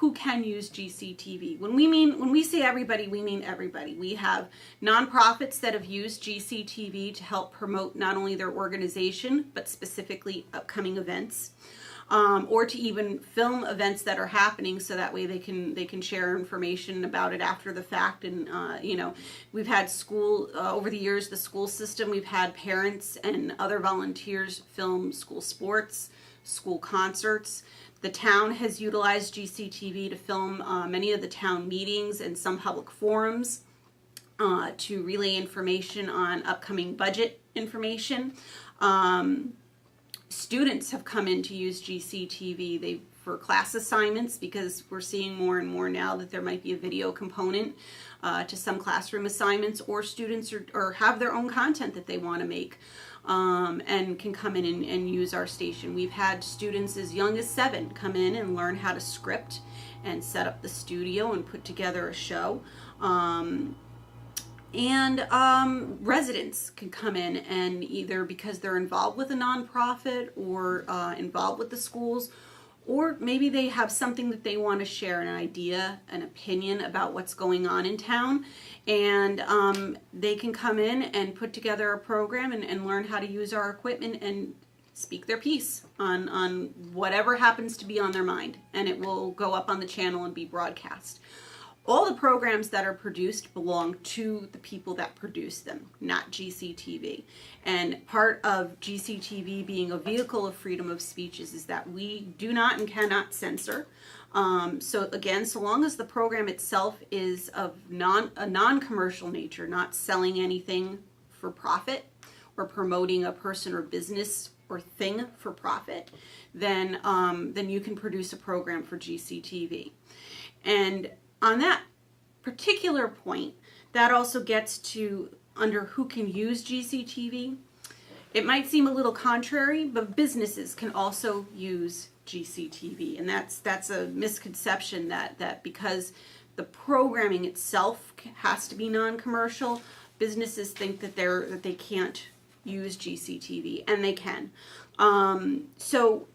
who can use GCTV. When we say everybody, we mean everybody. We have nonprofits that have used GCTV to help promote not only their organization, but specifically upcoming events. Or to even film events that are happening, so that way they can share information about it after the fact. And you know, we've had school over the years, the school system, we've had parents and other volunteers film school sports, school concerts. The town has utilized GCTV to film many of the town meetings and some public forums to relay information on upcoming budget information. Students have come in to use GCTV for class assignments, because we're seeing more and more now that there might be a video component to some classroom assignments, or students or have their own content that they want to make and can come in and use our station. We've had students as young as 7 come in and learn how to script and set up the studio and put together a show. And residents can come in and either because they're involved with a nonprofit or involved with the schools, or maybe they have something that they want to share, an idea, an opinion about what's going on in town, and they can come in and put together a program and learn how to use our equipment and speak their piece on whatever happens to be on their mind, and it will go up on the channel and be broadcast. All the programs that are produced belong to the people that produce them, not GCTV. And part of GCTV being a vehicle of freedom of speech is that we do not and cannot censor. So again, so long as the program itself is of a non-commercial nature, not selling anything for profit or promoting a person or business or thing for profit, then you can produce a program for GCTV. And on that particular point, that also gets to under who can use GCTV. It might seem a little contrary, but businesses can also use GCTV, and that's a misconception that because the programming itself has to be non-commercial, businesses think that they can't use GCTV, and they can. So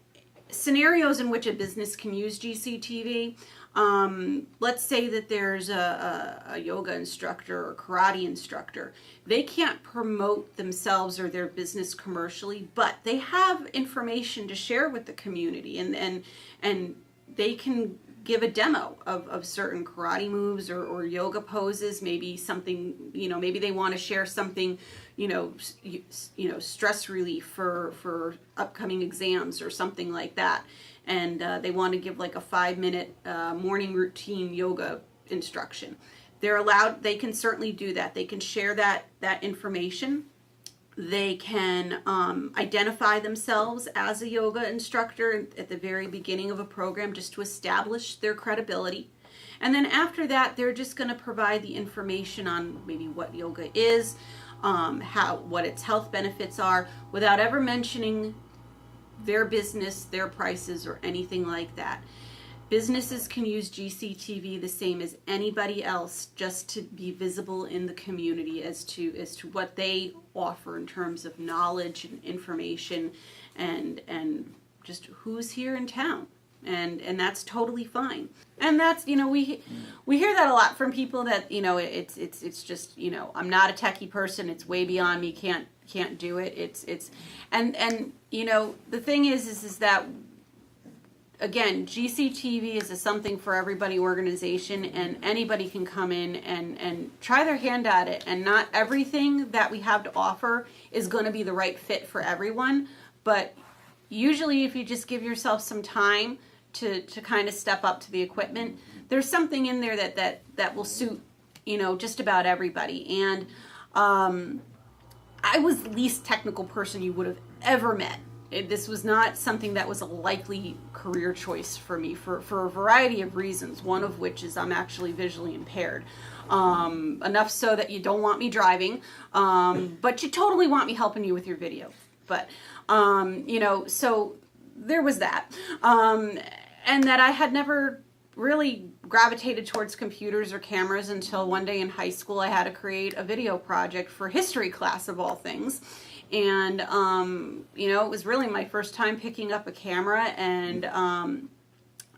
scenarios in which a business can use GCTV. Let's say that there's a yoga instructor or karate instructor. They can't promote themselves or their business commercially, but they have information to share with the community, and they can give a demo of certain karate moves or yoga poses, maybe something, maybe they want to share something, stress relief for upcoming exams or something like that. And they want to give like a 5-minute morning routine yoga instruction. They're allowed, they can certainly do that. They can share that information. They can identify themselves as a yoga instructor at the very beginning of a program, just to establish their credibility. And then after that, they're just going to provide the information on maybe what yoga is, what its health benefits are, without ever mentioning their business, their prices, or anything like that. Businesses can use GCTV the same as anybody else, just to be visible in the community as to what they offer in terms of knowledge and information and just who's here in town. And that's totally fine. And that's, we hear that a lot from people that, it's just, I'm not a techie person, it's way beyond me, can't do it. And the thing is that, again, GCTV is a something for everybody organization, and anybody can come in and try their hand at it. And not everything that we have to offer is going to be the right fit for everyone. But usually if you just give yourself some time to kind of step up to the equipment, there's something in there that will suit, just about everybody. And I was the least technical person you would have ever met. This was not something that was a likely career choice for me for a variety of reasons, one of which is I'm actually visually impaired. Enough so that you don't want me driving, but you totally want me helping you with your video. But, so there was that. And that I had never really gravitated towards computers or cameras until one day in high school I had to create a video project for history class, of all things. And, it was really my first time picking up a camera, and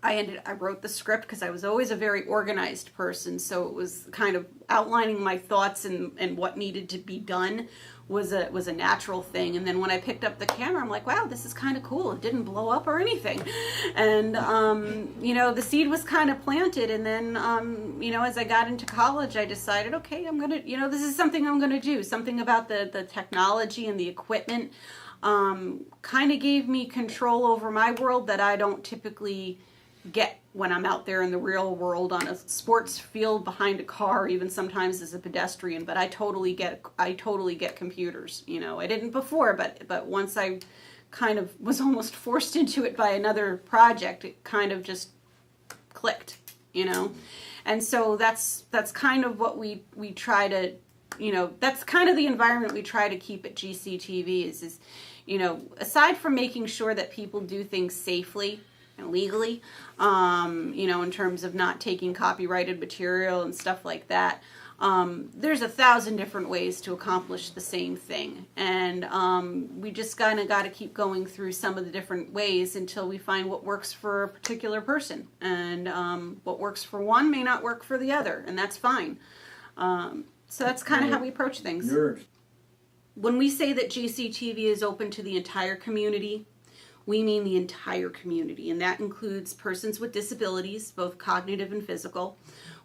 I wrote the script because I was always a very organized person, so it was kind of outlining my thoughts and what needed to be done was a natural thing. And then when I picked up the camera, I'm like, wow, this is kind of cool. It didn't blow up or anything. And you know, the seed was kind of planted. And then you know, as I got into college, I decided, okay, I'm gonna, you know, this is something I'm gonna do. Something about the technology and the equipment kind of gave me control over my world that I don't typically get when I'm out there in the real world on a sports field behind a car, even sometimes as a pedestrian. But I totally get computers. You know, I didn't before, but once I kind of was almost forced into it by another project, it kind of just clicked, you know. And so that's kind of what we try to, you know, that's kind of the environment we try to keep at GCTV is, you know, aside from making sure that people do things safely and legally, you know, in terms of not taking copyrighted material and stuff like that, there's 1,000 different ways to accomplish the same thing. And we just kind of got to keep going through some of the different ways until we find what works for a particular person. And what works for one may not work for the other, and that's fine. So that's kind of how we approach things. When we say that GCTV is open to the entire community, we mean the entire community, and that includes persons with disabilities, both cognitive and physical.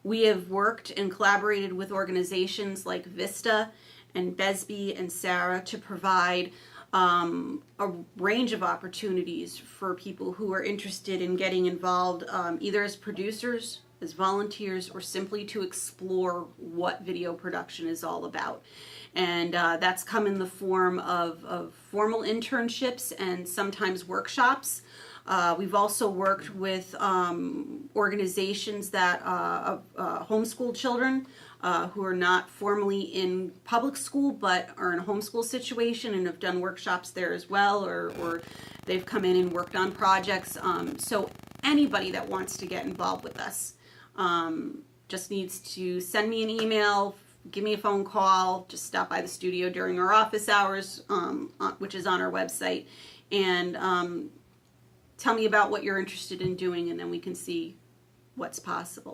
We have worked and collaborated with organizations like Vista and Besby and Sarah to provide a range of opportunities for people who are interested in getting involved, either as producers, as volunteers, or simply to explore what video production is all about. And that's come in the form of formal internships and sometimes workshops. We've also worked with organizations that homeschool children who are not formally in public school but are in a homeschool situation and have done workshops there as well, or they've come in and worked on projects. So anybody that wants to get involved with us just needs to send me an email, give me a phone call, just stop by the studio during our office hours, which is on our website, and tell me about what you're interested in doing, and then we can see what's possible.